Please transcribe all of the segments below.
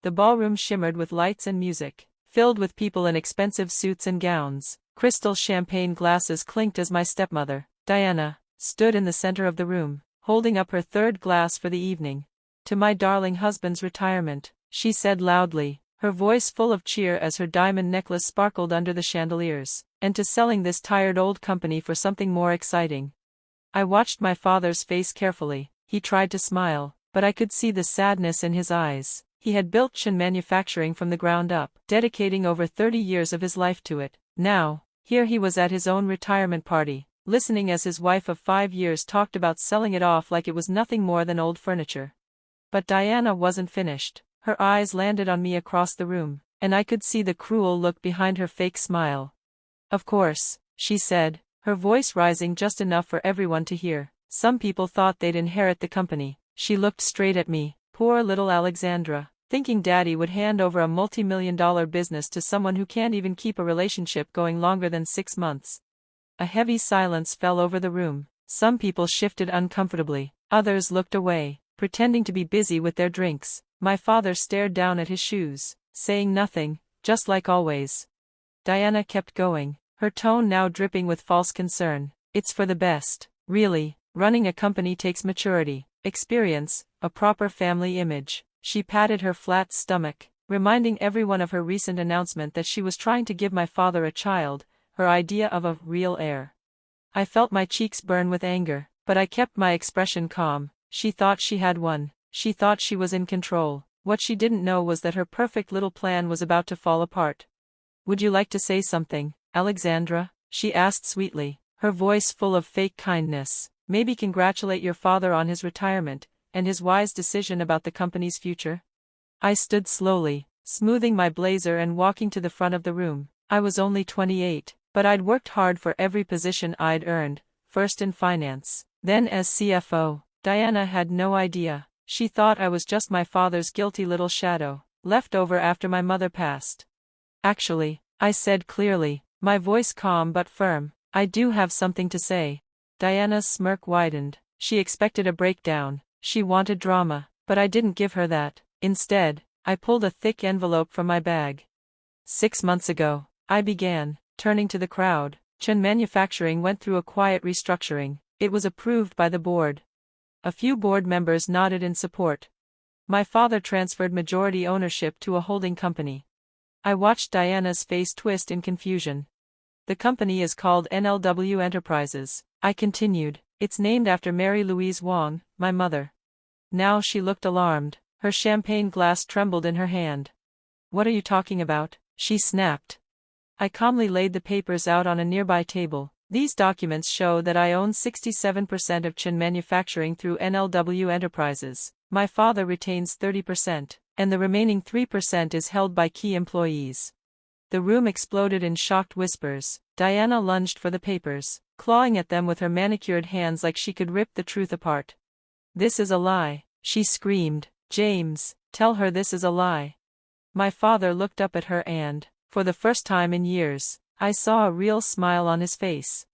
The ballroom shimmered with lights and music, filled with people in expensive suits and gowns. Crystal champagne glasses clinked as my stepmother, Diana, stood in the center of the room, holding up her third glass for the evening. "To my darling husband's retirement," she said loudly, her voice full of cheer as her diamond necklace sparkled under the chandeliers, "and to selling this tired old company for something more exciting." I watched my father's face carefully. He tried to smile, but I could see the sadness in his eyes. He had built Chen Manufacturing from the ground up, dedicating over 30 years of his life to it. Now, here he was at his own retirement party, listening as his wife of 5 years talked about selling it off like it was nothing more than old furniture. But Diana wasn't finished. Her eyes landed on me across the room, and I could see the cruel look behind her fake smile. "Of course," she said, her voice rising just enough for everyone to hear. "Some people thought they'd inherit the company." She looked straight at me. Poor little Alexandra, thinking Daddy would hand over a multi-million-dollar business to someone who can't even keep a relationship going longer than 6 months. A heavy silence fell over the room. Some people shifted uncomfortably, others looked away, pretending to be busy with their drinks. My father stared down at his shoes, saying nothing, just like always. Diana kept going, her tone now dripping with false concern. "It's for the best, really. Running a company takes maturity, experience, a proper family image." She patted her flat stomach, reminding everyone of her recent announcement that she was trying to give my father a child, her idea of a real heir. I felt my cheeks burn with anger, but I kept my expression calm. She thought she had won. She thought she was in control. What she didn't know was that her perfect little plan was about to fall apart. "Would you like to say something, Alexandra?" she asked sweetly, her voice full of fake kindness. "Maybe congratulate your father on his retirement, and his wise decision about the company's future?" I stood slowly, smoothing my blazer and walking to the front of the room. I was only 28, but I'd worked hard for every position I'd earned, first in finance, then as CFO. Diana had no idea. She thought I was just my father's guilty little shadow, left over after my mother passed. "Actually," I said clearly, my voice calm but firm, "I do have something to say." Diana's smirk widened. She expected a breakdown. She wanted drama, but I didn't give her that. Instead, I pulled a thick envelope from my bag. 6 months ago, I began, turning to the crowd. Chen Manufacturing went through a quiet restructuring. It was approved by the board. A few board members nodded in support. My father transferred majority ownership to a holding company. I watched Diana's face twist in confusion. "The company is called NLW Enterprises," I continued. "It's named after Mary Louise Wong, my mother." Now she looked alarmed. Her champagne glass trembled in her hand. "What are you talking about?" she snapped. I calmly laid the papers out on a nearby table. "These documents show that I own 67% of Chen Manufacturing through NLW Enterprises. My father retains 30%, and the remaining 3% is held by key employees." The room exploded in shocked whispers. Diana lunged for the papers, clawing at them with her manicured hands like she could rip the truth apart. "This is a lie," she screamed. "James, tell her this is a lie." My father looked up at her and, for the first time in years, I saw a real smile on his face.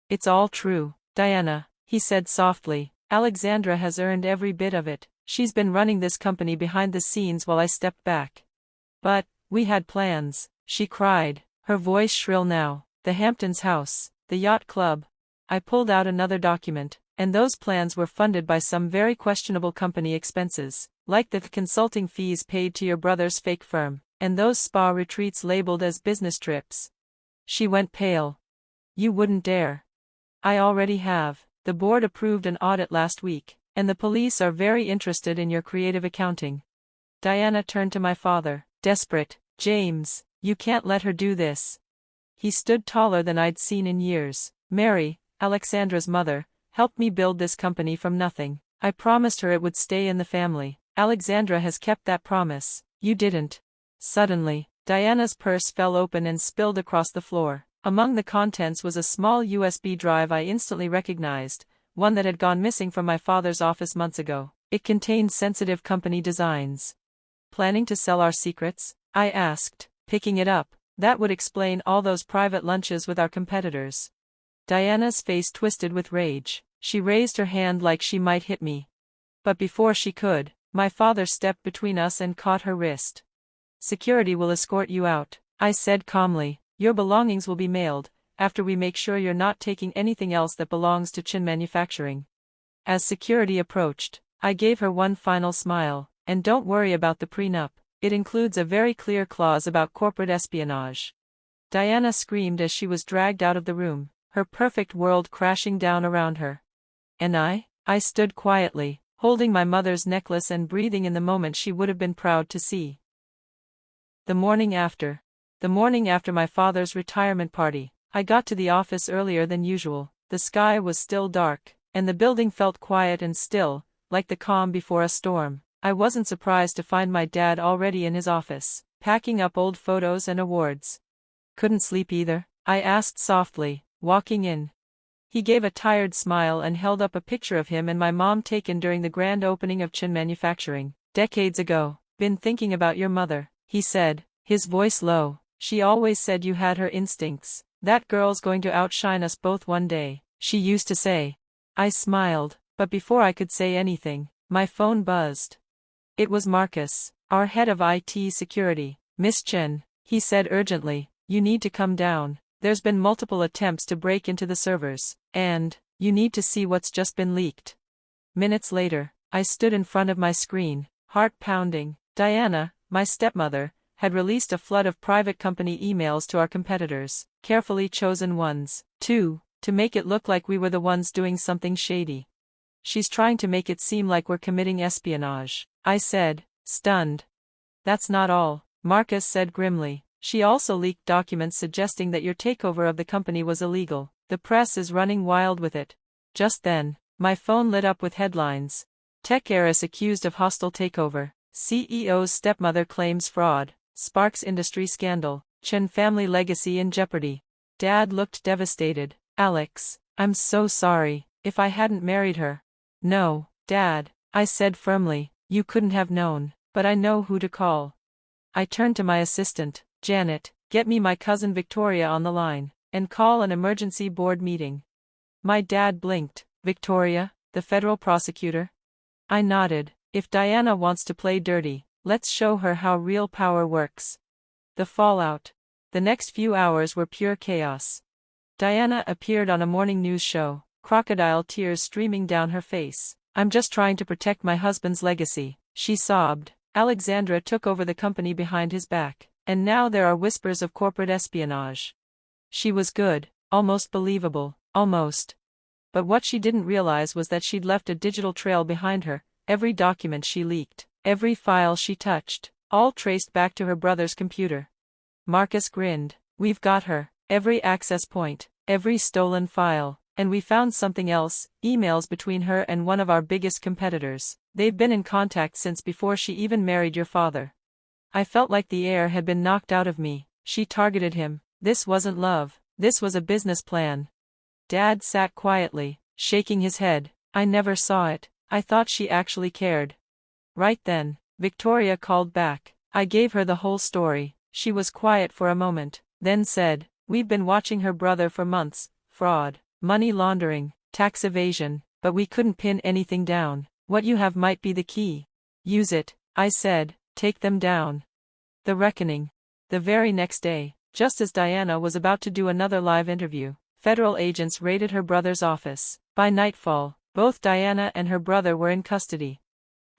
"It's all true, Diana," he said softly. "Alexandra has earned every bit of it. She's been running this company behind the scenes while I stepped back." "But, we had plans," she cried, her voice shrill now. "The Hamptons house, the yacht club." I pulled out another document, and those plans were funded by some very questionable company expenses, like the consulting fees paid to your brother's fake firm, and those spa retreats labeled as business trips. She went pale. "You wouldn't dare." "I already have. The board approved an audit last week, and the police are very interested in your creative accounting." Diana turned to my father, desperate. "James, you can't let her do this." He stood taller than I'd seen in years. "Mary, Alexandra's mother, helped me build this company from nothing. I promised her it would stay in the family. Alexandra has kept that promise. You didn't." Suddenly, Diana's purse fell open and spilled across the floor. Among the contents was a small USB drive I instantly recognized, one that had gone missing from my father's office months ago. It contained sensitive company designs. "Planning to sell our secrets?" I asked, picking it up. "That would explain all those private lunches with our competitors." Diana's face twisted with rage. She raised her hand like she might hit me. But before she could, My father stepped between us and caught her wrist. Security will escort you out, I said calmly. Your belongings will be mailed, after we make sure you're not taking anything else that belongs to Chin Manufacturing. As security approached, I gave her one final smile. And don't worry about the prenup, it includes a very clear clause about corporate espionage. Diana screamed as she was dragged out of the room, her perfect world crashing down around her. And I stood quietly, holding my mother's necklace and breathing in the moment she would have been proud to see. The morning after my father's retirement party, I got to the office earlier than usual. The sky was still dark, and the building felt quiet and still, like the calm before a storm. I wasn't surprised to find my dad already in his office, packing up old photos and awards. Couldn't sleep either? I asked softly, walking in. He gave a tired smile and held up a picture of him and my mom taken during the grand opening of Chin Manufacturing, decades ago. Been thinking about your mother, he said, his voice low. She always said you had her instincts. That girl's going to outshine us both one day, she used to say. I smiled, but before I could say anything, my phone buzzed. It was Marcus, our head of IT security. Miss Chen, he said urgently, you need to come down. There's been multiple attempts to break into the servers, and you need to see what's just been leaked. Minutes later, I stood in front of my screen, heart pounding. Diana, my stepmother, had released a flood of private company emails to our competitors, carefully chosen ones, too, to make it look like we were the ones doing something shady. She's trying to make it seem like we're committing espionage, I said, stunned. That's not all, Marcus said grimly. She also leaked documents suggesting that your takeover of the company was illegal. The press is running wild with it. Just then, my phone lit up with headlines. Tech heiress accused of hostile takeover. CEO's stepmother claims fraud. Sparks industry scandal. Chen family legacy in jeopardy. Dad looked devastated. Alex, I'm so sorry. If I hadn't married her. No, Dad, I said firmly. You couldn't have known, but I know who to call. I turned to my assistant, Janet, get me my cousin Victoria on the line, and call an emergency board meeting. My dad blinked. Victoria, the federal prosecutor? I nodded. If Diana wants to play dirty, let's show her how real power works. The fallout. The next few hours were pure chaos. Diana appeared on a morning news show, crocodile tears streaming down her face. I'm just trying to protect my husband's legacy, she sobbed. Alexandra took over the company behind his back, and now there are whispers of corporate espionage. She was good, almost believable, almost. But what she didn't realize was that she'd left a digital trail behind her, every document she leaked, every file she touched, all traced back to her brother's computer. Marcus grinned. We've got her, every access point, every stolen file. And we found something else, emails between her and one of our biggest competitors. They've been in contact since before she even married your father. I felt like the air had been knocked out of me. She targeted him. This wasn't love. This was a business plan. Dad sat quietly, shaking his head. I never saw it. I thought she actually cared. Right then, Victoria called back. I gave her the whole story. She was quiet for a moment, then said, we've been watching her brother for months. Fraud. Money laundering, tax evasion, but we couldn't pin anything down. What you have might be the key. Use it, I said, take them down. The reckoning. The very next day, just as Diana was about to do another live interview, federal agents raided her brother's office. By nightfall, both Diana and her brother were in custody.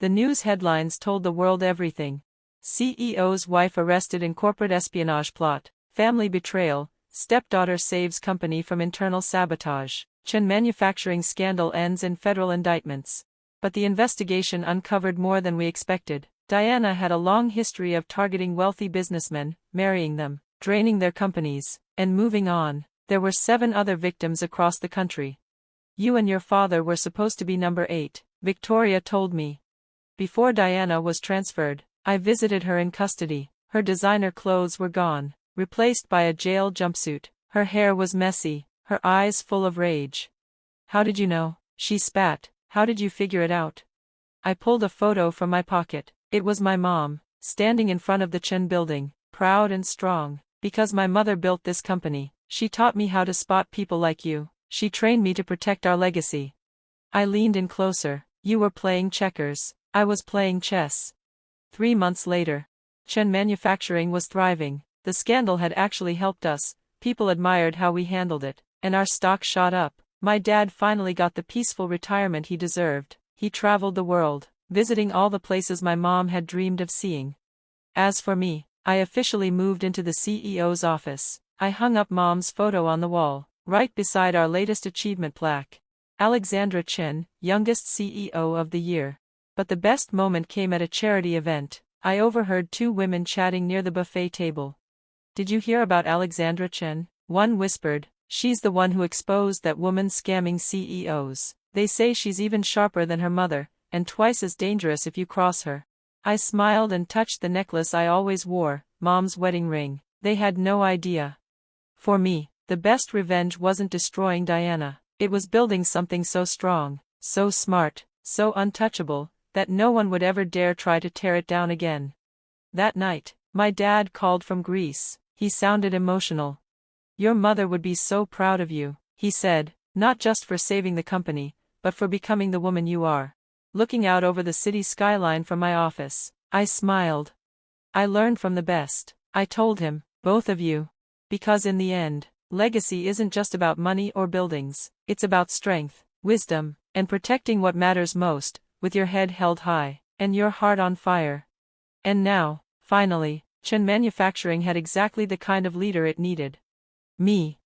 The news headlines told the world everything. CEO's wife arrested in corporate espionage plot, family betrayal, stepdaughter saves company from internal sabotage, Chen Manufacturing scandal ends in federal indictments. But the investigation uncovered more than we expected. Diana had a long history of targeting wealthy businessmen, marrying them, draining their companies, and moving on. There were 7 other victims across the country. You and your father were supposed to be number 8, Victoria told me. Before Diana was transferred, I visited her in custody. Her designer clothes were gone, replaced by a jail jumpsuit. Her hair was messy, her eyes full of rage. How did you know? She spat. How did you figure it out? I pulled a photo from my pocket. It was my mom, standing in front of the Chen building, proud and strong. Because my mother built this company, she taught me how to spot people like you. She trained me to protect our legacy. I leaned in closer. You were playing checkers. I was playing chess. 3 months later. Chen Manufacturing was thriving. The scandal had actually helped us, people admired how we handled it, and our stock shot up. My dad finally got the peaceful retirement he deserved. He traveled the world, visiting all the places my mom had dreamed of seeing. As for me, I officially moved into the CEO's office. I hung up Mom's photo on the wall, right beside our latest achievement plaque. Alexandra Chen, youngest CEO of the year. But the best moment came at a charity event. I overheard two women chatting near the buffet table. "Did you hear about Alexandra Chen?" One whispered. "She's the one who exposed that woman scamming CEOs. They say she's even sharper than her mother, and twice as dangerous if you cross her." I smiled and touched the necklace I always wore, Mom's wedding ring. They had no idea. For me, the best revenge wasn't destroying Diana. It was building something so strong, so smart, so untouchable, that no one would ever dare try to tear it down again. That night, my dad called from Greece. He sounded emotional. "Your mother would be so proud of you," he said, "not just for saving the company, but for becoming the woman you are." Looking out over the city skyline from my office, I smiled. "I learned from the best," I told him, "both of you. Because in the end, legacy isn't just about money or buildings, it's about strength, wisdom, and protecting what matters most, with your head held high, and your heart on fire." And now, finally, Chen Manufacturing had exactly the kind of leader it needed. Me.